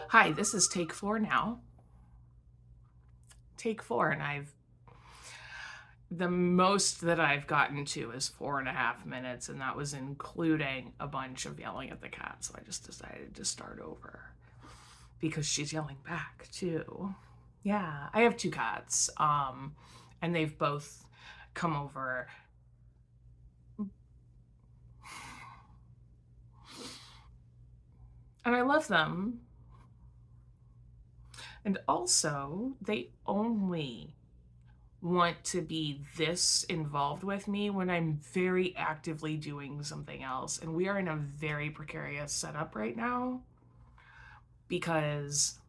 Hi, this is take 4 now. Take 4, and the most that I've gotten to is 4.5 minutes, and that was including a bunch of yelling at the cat. So I just decided to start over because she's yelling back too. Yeah, I have two cats, and they've both come over. And I love them. And also, they only want to be this involved with me when I'm very actively doing something else. And we are in a very precarious setup right now because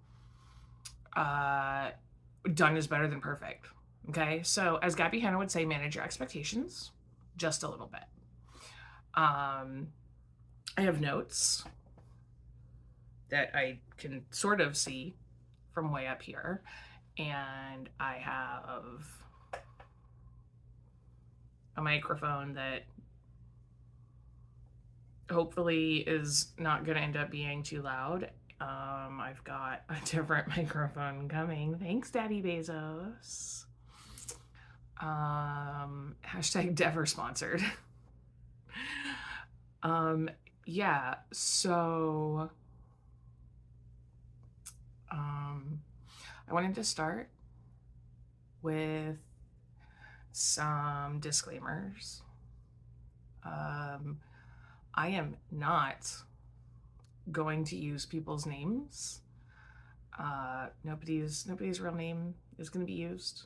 uh, done is better than perfect. Okay. So, as Gabby Hanna would say, manage your expectations just a little bit. Um, I have notes that I can sort of see from way up here. And I have a microphone that hopefully is not going to end up being too loud. I've got a different microphone coming. Thanks, Daddy Bezos. Hashtag Dever sponsored. um, yeah, so I wanted to start with some disclaimers. I am not going to use people's names. Nobody's real name is going to be used,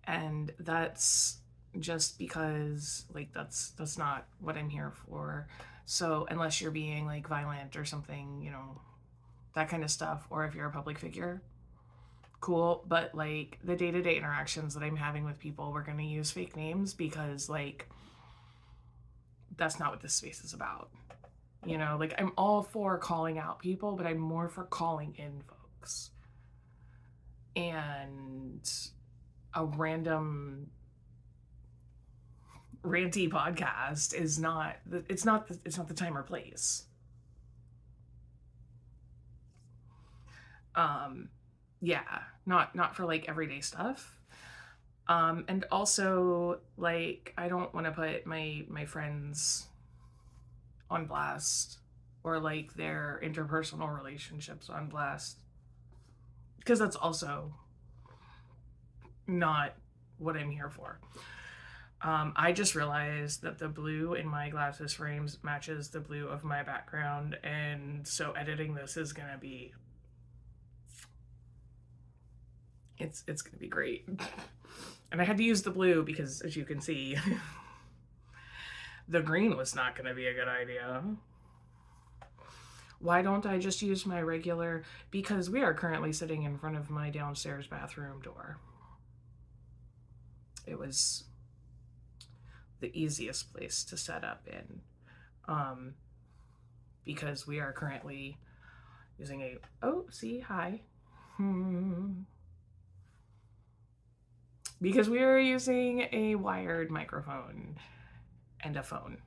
and that's just because like that's not what I'm here for. So unless you're being like violent or something, that kind of stuff, or if you're a public figure, cool. But like the day-to-day interactions that I'm having with people, we're going to use fake names because like that's not what this space is about. Like I'm all for calling out people, but I'm more for calling in folks. And a random ranty podcast is not it's not the time or place. Um yeah, not for like everyday stuff. And also like I don't want to put my friends on blast or like their interpersonal relationships on blast because that's also not what I'm here for. I just realized that the blue in my glasses frames matches the blue of my background, and so editing this is gonna be it's gonna be great. And I had to use the blue because, as you can see, the green was not gonna be a good idea. Why don't I just use my regular? Because we are currently sitting in front of my downstairs bathroom door. It was the easiest place to set up in. Um, because we are currently using a hi. Because we are using a wired microphone and a phone.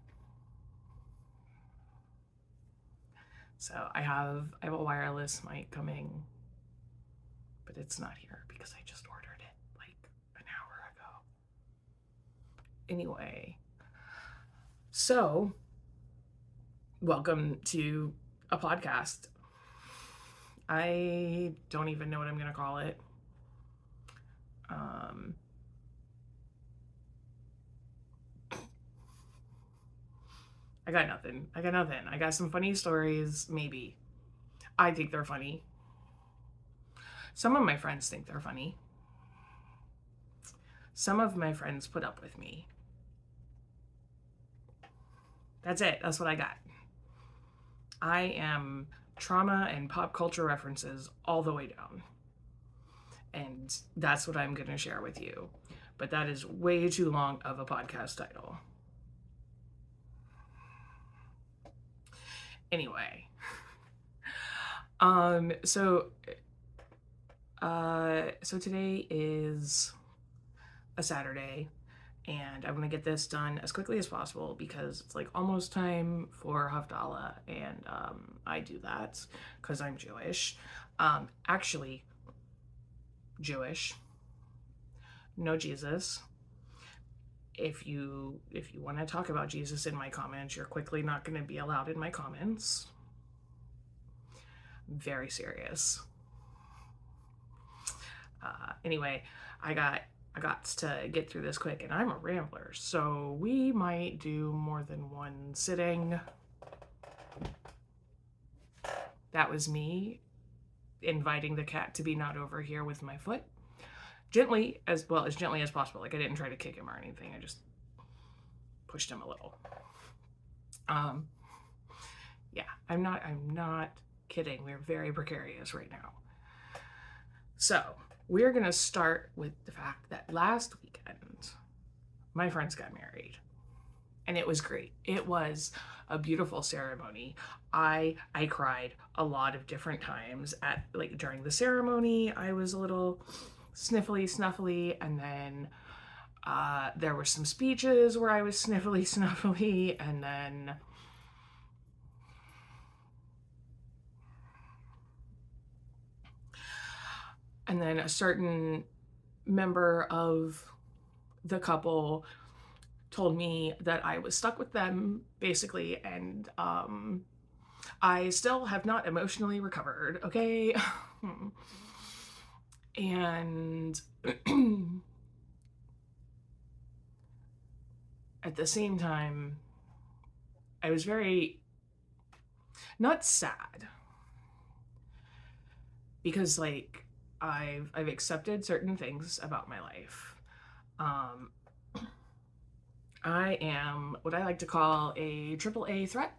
So I have a wireless mic coming, but it's not here because I just ordered it like an hour ago. Anyway, so welcome to a podcast. I don't even know what I'm gonna call it. I got nothing. I got some funny stories, maybe. I think they're funny. Some of my friends think they're funny. Some of my friends put up with me. That's it. That's what I got. I am trauma and pop culture references all the way down. And that's what I'm going to share with you. But that is way too long of a podcast title. Anyway. So today is a Saturday, And I'm gonna get this done as quickly as possible because it's like almost time for Havdalah, and I do that because I'm Jewish. Actually, Jewish, no Jesus. If you want to talk about Jesus in my comments, you're quickly not going to be allowed in my comments. Very serious. Anyway, I got to get through this quick, and I'm a rambler, so we might do more than one sitting. That was me inviting the cat to be not over here with my foot. Gently, as gently as possible. Like, I didn't try to kick him or anything. I just pushed him a little. Yeah, I'm not kidding. We're very precarious right now. So, we're going to start with the fact that last weekend, my friends got married. And it was great. It was a beautiful ceremony. I cried a lot of different times at like during the ceremony. I was a little snuffly, and then there were some speeches where I was snuffly, and then a certain member of the couple told me that I was stuck with them, basically, and I still have not emotionally recovered, okay? And at the same time, I was very not sad, because like I've accepted certain things about my life. I am what I like to call a triple A threat.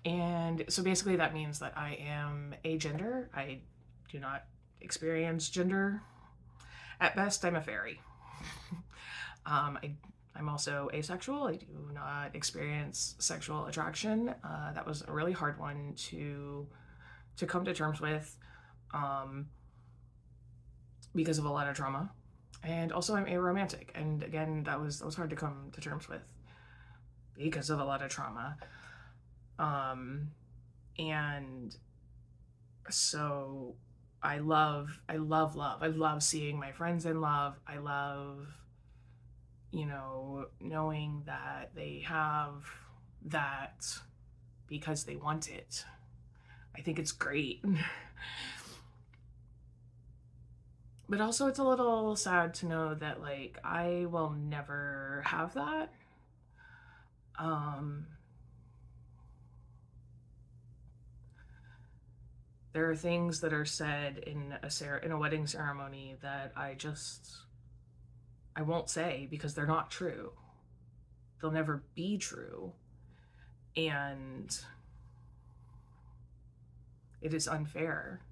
And so basically that means that I am agender. I do not experience gender. At best, I'm a fairy. I'm also asexual. I do not experience sexual attraction. That was a really hard one to come to terms with, because of a lot of trauma. And also I'm aromantic, and again that was hard to come to terms with because of a lot of trauma. And so I love love. I love seeing my friends in love. I love, knowing that they have that because they want it. I think it's great. But also it's a little sad to know that like I will never have that. There are things that are said in a wedding ceremony that I won't say because they're not true. They'll never be true. And it is unfair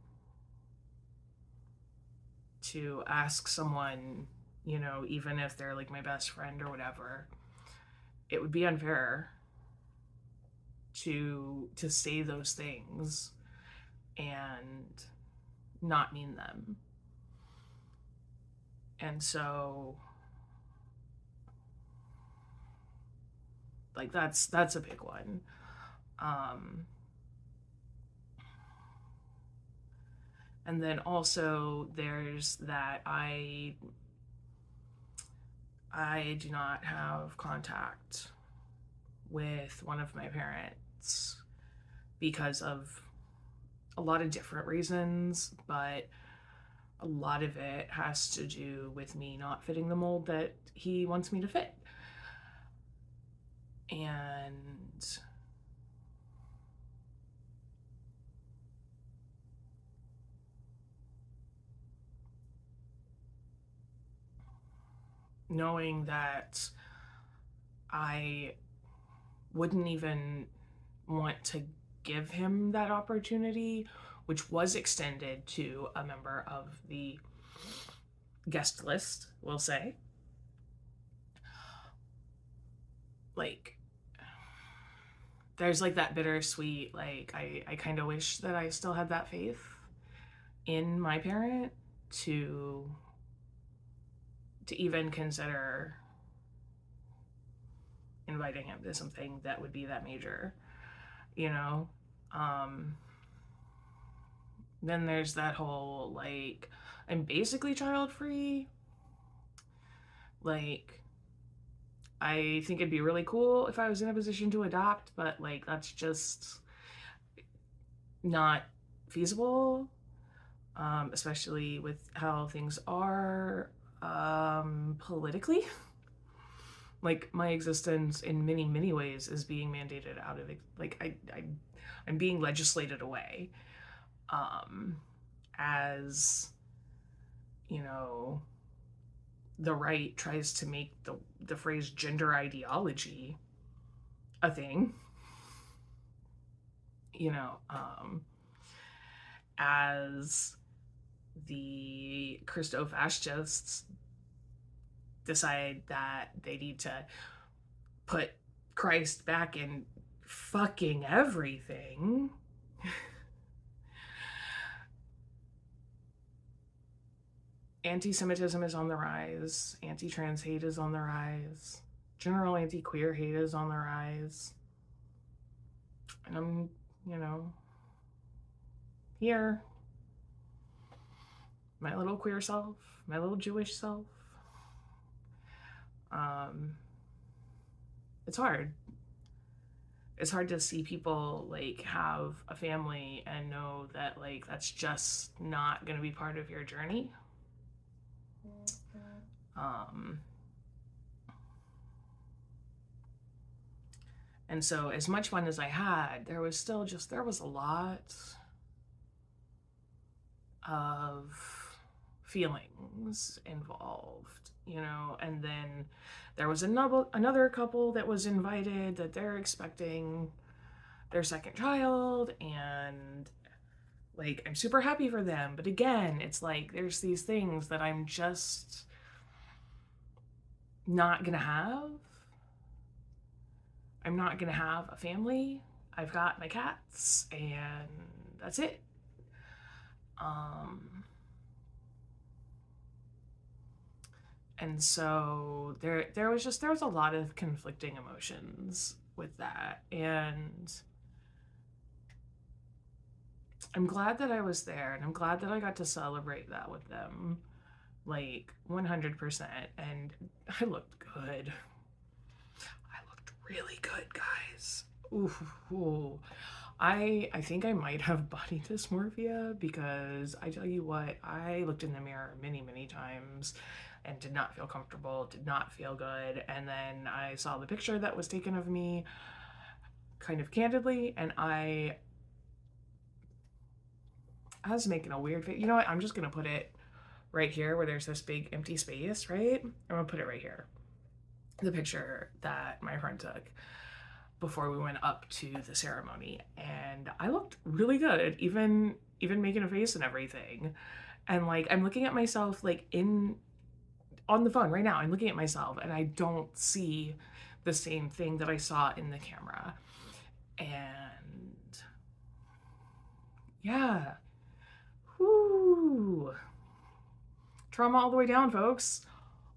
to ask someone, even if they're like my best friend or whatever, it would be unfair to say those things and not mean them. And so like that's a big one. And then also there's that I do not have contact with one of my parents because of a lot of different reasons, but a lot of it has to do with me not fitting the mold that he wants me to fit. And knowing that I wouldn't even want to give him that opportunity, which was extended to a member of the guest list, we'll say. Like, there's like that bittersweet, like, I kind of wish that I still had that faith in my parent to even consider inviting him to something that would be that major, you know? Um, then there's that whole, like, I'm basically child free. Like, I think it'd be really cool if I was in a position to adopt, but like, that's just not feasible, especially with how things are politically. Like, my existence in many, many ways is being mandated out of it. Like, I'm being legislated away, as, you know, the right tries to make the phrase gender ideology a thing, you know, as the Christo-fascists decide that they need to put Christ back in fucking everything. Anti-Semitism is on the rise. Anti-trans hate is on the rise. General anti-queer hate is on the rise. And I'm, you know, here. My little queer self, my little Jewish self. It's hard. It's hard to see people like have a family and know that like that's just not going to be part of your journey. And so as much fun as I had, there was a lot of feelings involved, you know. And then there was another couple that was invited that they're expecting their second child, and like, I'm super happy for them, but again, it's like there's these things that I'm just not gonna have. I'm not gonna have a family. I've got my cats and that's it. And so there was a lot of conflicting emotions with that, and I'm glad that I was there, and I'm glad that I got to celebrate that with them, like 100%. And I looked good. I looked really good, guys. Ooh. I think I might have body dysmorphia, because I tell you what, I looked in the mirror many, many times and did not feel comfortable, did not feel good. And then I saw the picture that was taken of me kind of candidly, and I was making a weird face. You know what? I'm just going to put it right here where there's this big empty space, right? I'm going to put it right here. The picture that my friend took before we went up to the ceremony, and I looked really good, even making a face and everything. And like, I'm looking at myself like on the phone right now. I'm looking at myself and I don't see the same thing that I saw in the camera. And yeah, whoo, trauma all the way down, folks,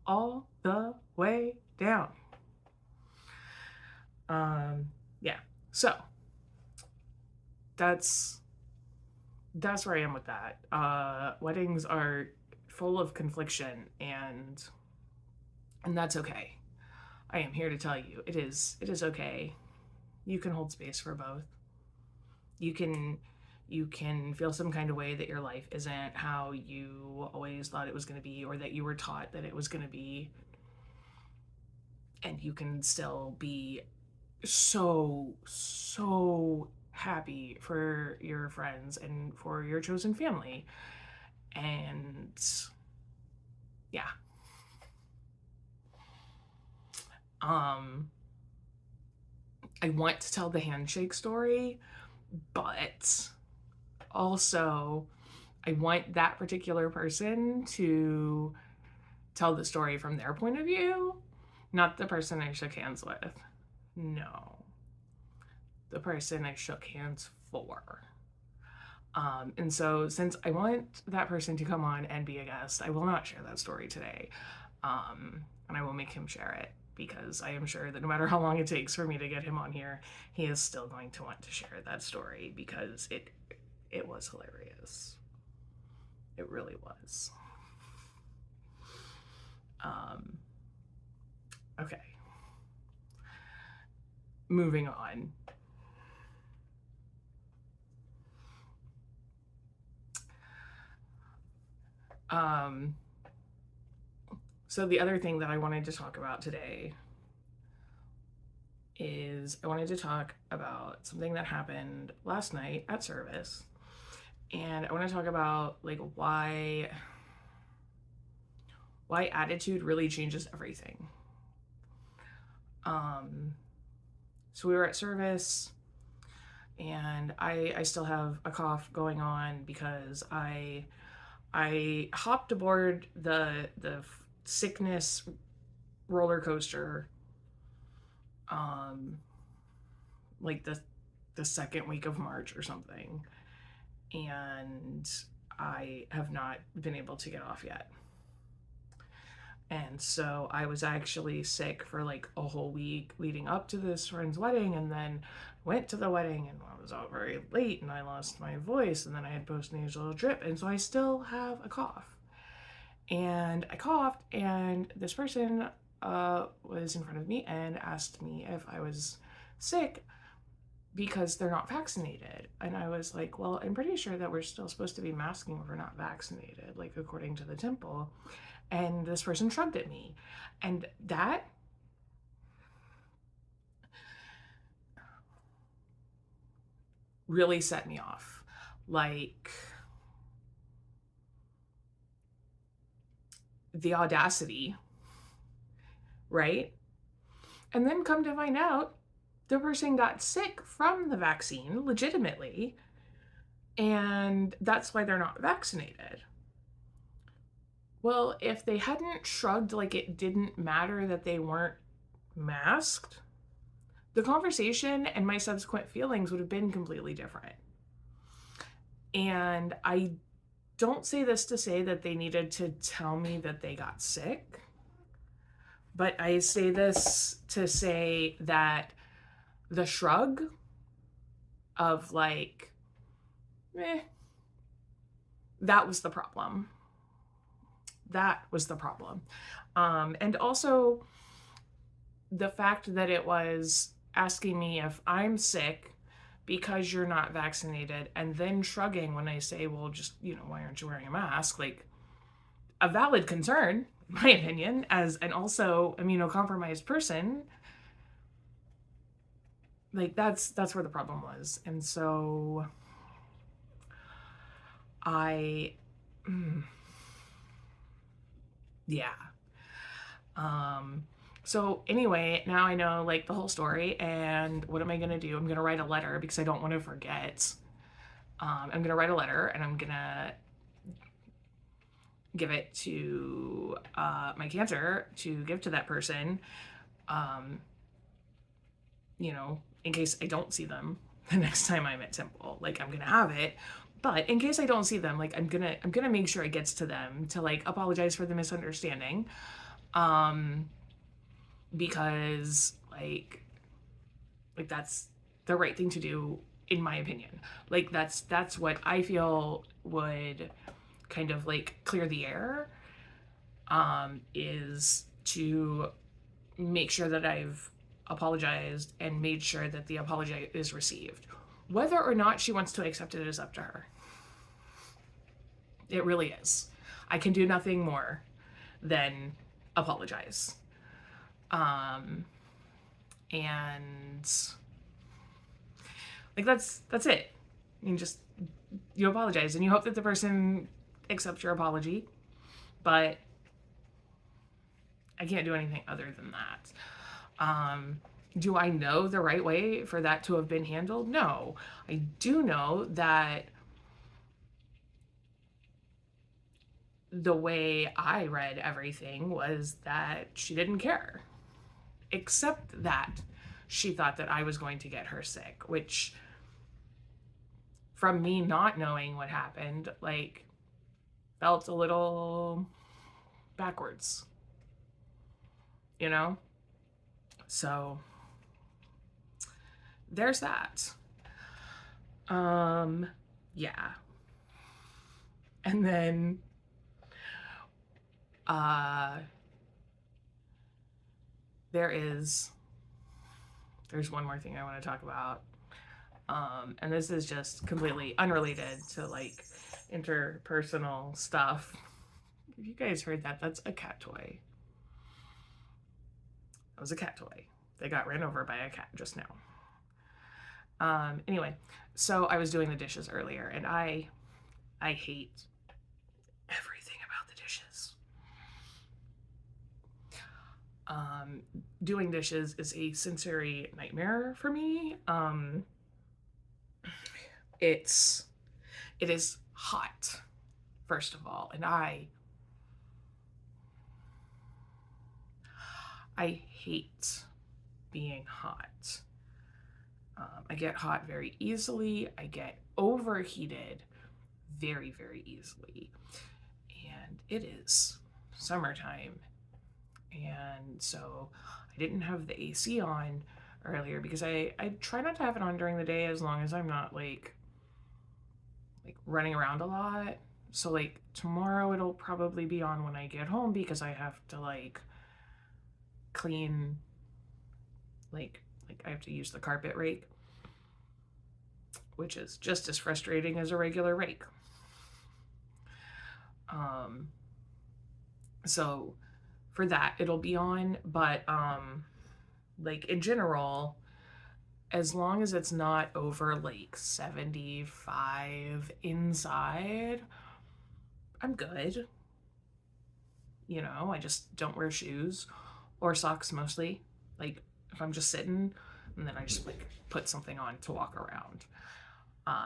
all the way down. Yeah, so that's where I am with that. Weddings are full of confliction, and that's okay. I am here to tell you it is okay. You can hold space for both. You can feel some kind of way that your life isn't how you always thought it was going to be, or that you were taught that it was going to be, and you can still be so happy for your friends and for your chosen family. And yeah, I want to tell the handshake story, but also I want that particular person to tell the story from their point of view, not the person I shook hands with. No, the person I shook hands for. And so, since I want that person to come on and be a guest, I will not share that story today. And I will make him share it. because I am sure that no matter how long it takes for me to get him on here, he is still going to want to share that story because it was hilarious. It really was. Okay. Moving on. So the other thing that I wanted to talk about today is I wanted to talk about something that happened last night at service. And I want to talk about like why attitude really changes everything. So we were at service and I still have a cough going on because I hopped aboard the sickness roller coaster like the second week of March or something, and I have not been able to get off yet. And so I was actually sick for like a whole week leading up to this friend's wedding, and then went to the wedding and I was out very late and I lost my voice, and then I had postnasal drip, and so I still have a cough. And I coughed, and this person was in front of me and asked me if I was sick because they're not vaccinated. And I was like, well, I'm pretty sure that we're still supposed to be masking if we're not vaccinated, like according to the temple. And this person shrugged at me. And that really set me off. Like, the audacity, right? And then come to find out the person got sick from the vaccine legitimately, and that's why they're not vaccinated. Well, if they hadn't shrugged like it didn't matter that they weren't masked, the conversation and my subsequent feelings would have been completely different. And I don't say this to say that they needed to tell me that they got sick, but I say this to say that the shrug of like, that was the problem. That was the problem. And also the fact that it was asking me if I'm sick because you're not vaccinated, and then shrugging when I say, well, just, why aren't you wearing a mask? Like, a valid concern, in my opinion, as an also immunocompromised person. Like, that's where the problem was. And so yeah. So anyway, now I know like the whole story, and what am I gonna do? I'm gonna write a letter because I don't want to forget. I'm gonna write a letter, and I'm gonna give it to my cantor to give to that person, in case I don't see them the next time I'm at temple. Like, I'm gonna have it, but in case I don't see them, like, I'm gonna make sure it gets to them to like apologize for the misunderstanding, because like that's the right thing to do, in my opinion. Like, that's what I feel would kind of like clear the air, is to make sure that I've apologized and made sure that the apology is received. Whether or not she wants to accept it is up to her. It really is. I can do nothing more than apologize. And like, that's it. You apologize and you hope that the person accepts your apology, but I can't do anything other than that. Do I know the right way for that to have been handled? No. I do know that the way I read everything was that she didn't care, except that she thought that I was going to get her sick, which, from me not knowing what happened, like, felt a little backwards, So there's that. Yeah. And then uh there's one more thing I want to talk about. And this is just completely unrelated to like interpersonal stuff. If you guys heard that, that's a cat toy. It was a cat toy. They got ran over by a cat just now. Anyway, so I was doing the dishes earlier, and I hate everything about the dishes. Doing dishes is a sensory nightmare for me. It is hot, first of all, and I hate being hot. I get hot very easily. I get overheated very, very easily. And it is summertime. And so I didn't have the AC on earlier because I try not to have it on during the day as long as I'm not like running around a lot. So like tomorrow it'll probably be on when I get home because I have to like clean like I have to use the carpet rake, which is just as frustrating as a regular rake. So for that it'll be on, but like in general, as long as it's not over like 75 inside, I'm good. You know, I just don't wear shoes or socks mostly. Like if I'm just sitting, and then I just like put something on to walk around.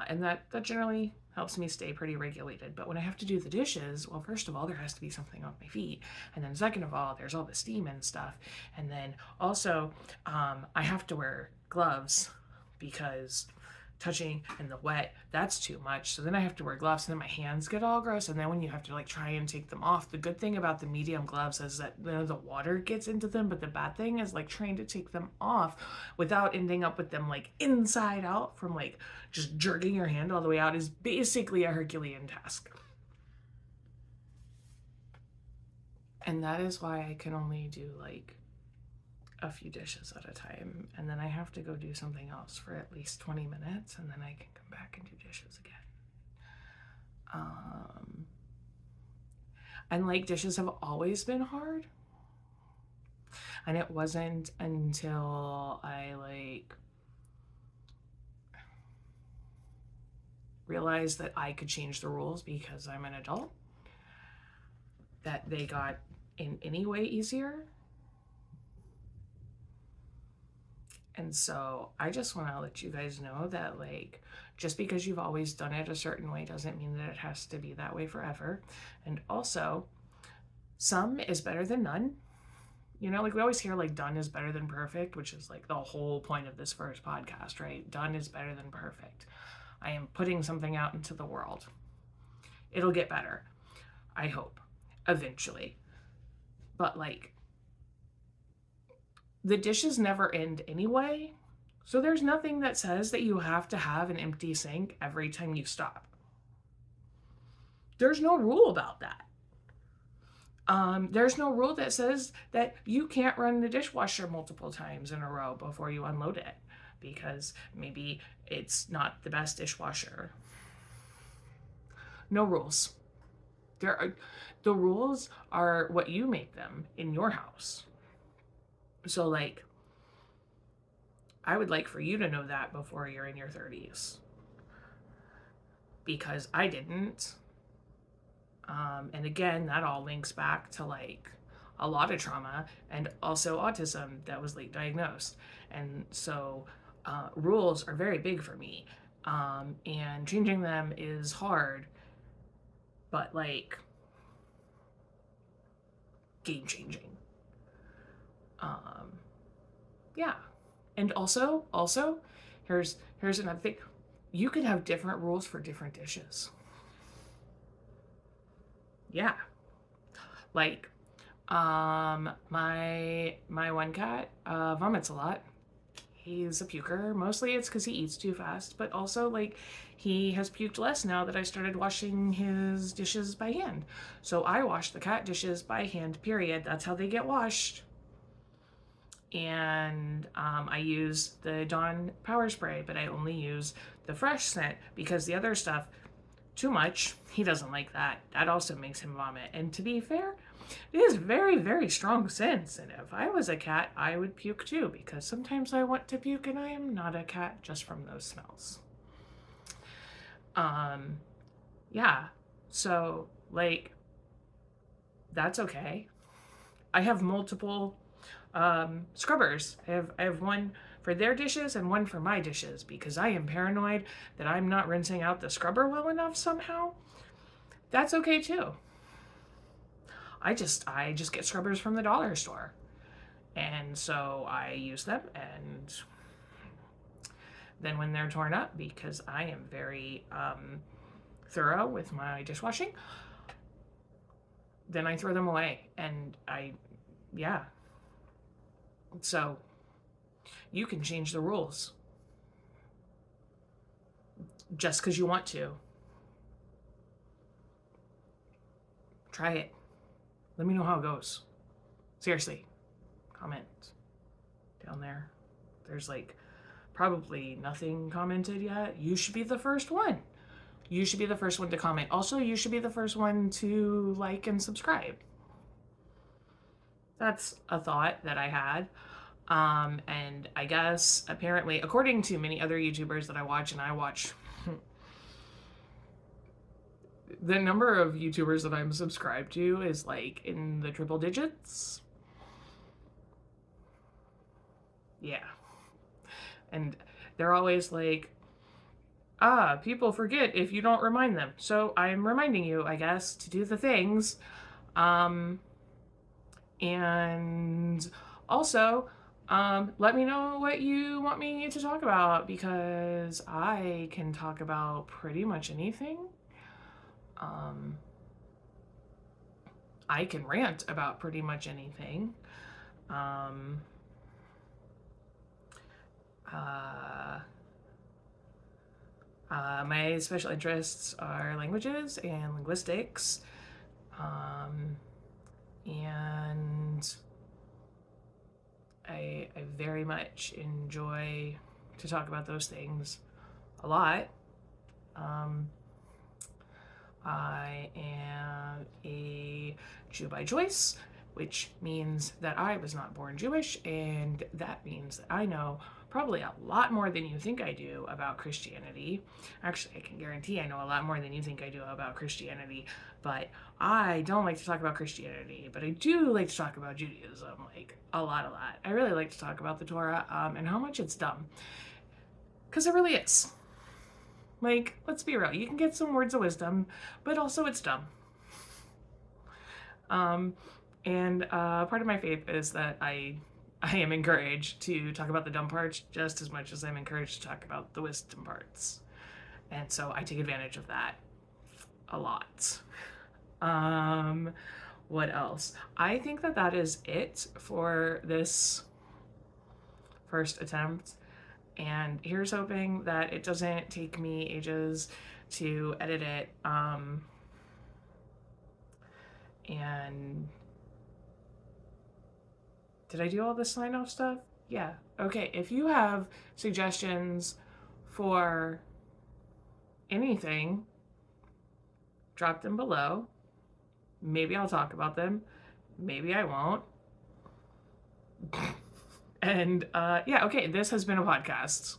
And that generally helps me stay pretty regulated. But when I have to do the dishes, well, first of all, there has to be something on my feet. And then second of all, there's all the steam and stuff. And then also, I have to wear gloves because touching in the wet, that's too much. So then I have to wear gloves, and then my hands get all gross. And then when you have to like try and take them off, the good thing about the medium gloves is that the water gets into them, but the bad thing is like trying to take them off without ending up with them like inside out from like just jerking your hand all the way out is basically a Herculean task. And that is why I can only do like a few dishes at a time, and then I have to go do something else for at least 20 minutes, and then I can come back and do dishes again. And like dishes have always been hard, and it wasn't until I like realized that I could change the rules because I'm an adult that they got in any way easier. And so I just want to let you guys know that like just because you've always done it a certain way doesn't mean that it has to be that way forever. And also, some is better than none. You know, like we always hear like done is better than perfect, which is like the whole point of this first podcast, right? Done is better than perfect. I am putting something out into the world. It'll get better, I hope, eventually. But like the dishes never end anyway, so there's nothing that says that you have to have an empty sink every time you stop. There's no rule about that. There's no rule that says that you can't run the dishwasher multiple times in a row before you unload it because maybe it's not the best dishwasher. No rules. The rules are what you make them in your house. So like I would like for you to know that before you're in your 30s, because I didn't. And again, that all links back to like a lot of trauma and also autism that was late diagnosed. And so rules are very big for me. And changing them is hard, but like game changing. Yeah. And also, here's another thing. You can have different rules for different dishes. Yeah. Like, My one cat vomits a lot. He's a puker. Mostly it's because he eats too fast, but also like he has puked less now that I started washing his dishes by hand. So I wash the cat dishes by hand, period. That's how they get washed. And I use the Dawn power spray, but I only use the fresh scent because the other stuff, too much. He doesn't like that. That also makes him vomit. And to be fair, it is very, very strong scents. And if I was a cat, I would puke too, because sometimes I want to puke and I am not a cat just from those smells. Yeah. So, like, that's okay. I have multiple scrubbers. I have one for their dishes and one for my dishes because I am paranoid that I'm not rinsing out the scrubber well enough somehow. That's okay too. I just get scrubbers from the dollar store. And so I use them, and then when they're torn up, because I am very thorough with my dishwashing, then I throw them away. And yeah. So you can change the rules just because you want to. Try it. Let me know how it goes. Seriously, comment down there. There's like probably nothing commented yet. You should be the first one. You should be the first one to comment. Also, you should be the first one to like and subscribe. That's a thought that I had. And I guess apparently, according to many other YouTubers that I watch, and I watch the number of YouTubers that I'm subscribed to is like in the triple digits. Yeah. And they're always like, people forget if you don't remind them. So I'm reminding you, I guess, to do the things. And also, let me know what you want me to talk about because I can talk about pretty much anything. I can rant about pretty much anything. My special interests are languages and linguistics. And I very much enjoy to talk about those things a lot. I am a Jew by choice, which means that I was not born Jewish, and that means that I know probably a lot more than you think I do about Christianity. Actually, I can guarantee I know a lot more than you think I do about Christianity, but I don't like to talk about Christianity, but I do like to talk about Judaism, like a lot. I really like to talk about the Torah and how much it's dumb, because it really is. Like, let's be real, you can get some words of wisdom, but also it's dumb. And part of my faith is that I am encouraged to talk about the dumb parts just as much as I'm encouraged to talk about the wisdom parts. And so I take advantage of that a lot. What else? I think that is it for this first attempt. And here's hoping that it doesn't take me ages to edit it. And did I do all the sign-off stuff? Yeah. Okay, if you have suggestions for anything, drop them below. Maybe I'll talk about them. Maybe I won't. And yeah, okay, this has been a podcast.